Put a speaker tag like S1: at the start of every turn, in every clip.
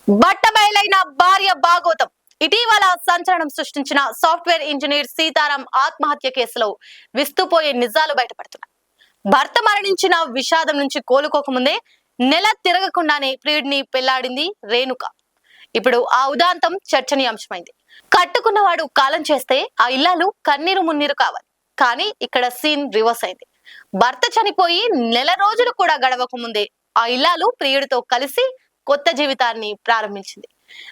S1: బట్టబయలైన భార్య భాగోతం. ఇటీవల సంచలనం సృష్టించిన సాఫ్ట్వేర్ ఇంజనీర్ సీతారాం ఆత్మహత్య కేసులో విస్తుపోయే నిజాలు బయటపడుతున్నాయి. భర్త మరణించిన విషాదం నుంచి కోలుకోకముందే నెల తిరగకుండానే ప్రియుడిని పెళ్లాడింది రేణుక. ఇప్పుడు ఆ ఉదాంతం చర్చనీయాంశమైంది. కట్టుకున్నవాడు కాలం చేస్తే ఆ ఇల్లాలు కన్నీరు మున్నీరు కావాలి. కానీ ఇక్కడ సీన్ రివర్స్ అయింది. భర్త చనిపోయి నెల రోజులు కూడా గడవక ముందే ఆ ఇల్లాలు ప్రియుడితో కలిసి కొత్త జీవితాన్ని ప్రారంభించింది.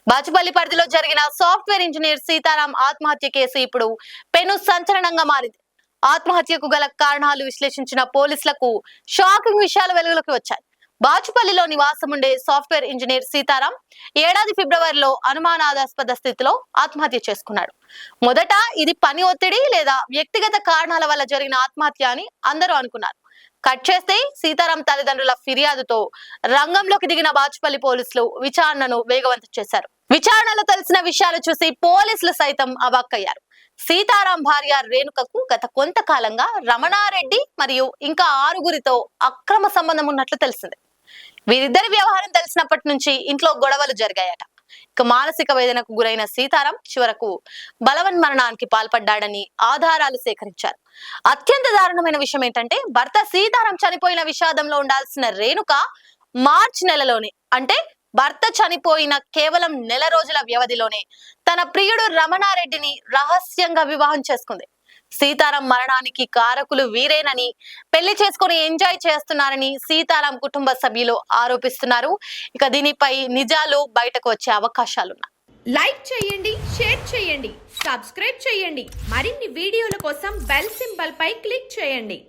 S1: బాచుపల్లి పరిధిలో జరిగిన సాఫ్ట్వేర్ ఇంజనీర్ సీతారాం ఆత్మహత్య కేసు ఇప్పుడు పెను సంచలనంగా మారింది. ఆత్మహత్యకు గల కారణాలు విశ్లేషించిన పోలీసులకు షాకింగ్ విషయాలు వెలుగులోకి వచ్చాయి. బాచుపల్లిలో నివాసముండే సాఫ్ట్వేర్ ఇంజనీర్ సీతారాం ఏడాది ఫిబ్రవరిలో అనుమానాస్పద స్థితిలో ఆత్మహత్య చేసుకున్నాడు. మొదట ఇది పని ఒత్తిడి లేదా వ్యక్తిగత కారణాల వల్ల జరిగిన ఆత్మహత్య అని అందరూ అనుకున్నారు. కట్ చేస్తే సీతారాం తల్లిదండ్రుల ఫిర్యాదుతో రంగంలోకి దిగిన బాచుపల్లి పోలీసులు విచారణను వేగవంతం చేశారు. విచారణలో తెలిసిన విషయాలు చూసి పోలీసులు సైతం అవాక్కయ్యారు. సీతారాం భార్య రేణుకకు గత కొంతకాలంగా రమణారెడ్డి మరియు ఇంకా 6గురితో అక్రమ సంబంధం ఉన్నట్లు తెలిసింది. వీరిద్దరి వ్యవహారం తెలిసినప్పటి నుంచి ఇంట్లో గొడవలు జరిగాయట. ఇక మానసిక వేదనకు గురైన సీతారాం చివరకు బలవన్మరణానికి పాల్పడ్డాడని ఆధారాలు సేకరించారు. అత్యంత దారుణమైన విషయం ఏంటంటే భర్త సీతారాం చనిపోయిన విషాదంలో ఉండాల్సిన రేణుక మార్చి నెలలోనే, అంటే భర్త చనిపోయిన కేవలం నెల రోజుల వ్యవధిలోనే తన ప్రియుడు రమణారెడ్డిని రహస్యంగా వివాహం చేసుకుంది. సీతారాం మరణానికి కారకులు వీరేనని, పెళ్లి చేసుకుని ఎంజాయ్ చేస్తున్నారని సీతారాం కుటుంబ సభ్యులు ఆరోపిస్తున్నారు. ఇక దీనిపై నిజాలు బయటకు వచ్చే అవకాశాలున్నాయి.
S2: లైక్ చేయండి, షేర్ చేయండి, సబ్స్క్రైబ్ చేయండి. మరిన్ని వీడియోల కోసం బెల్ సింబల్ పై క్లిక్ చేయండి.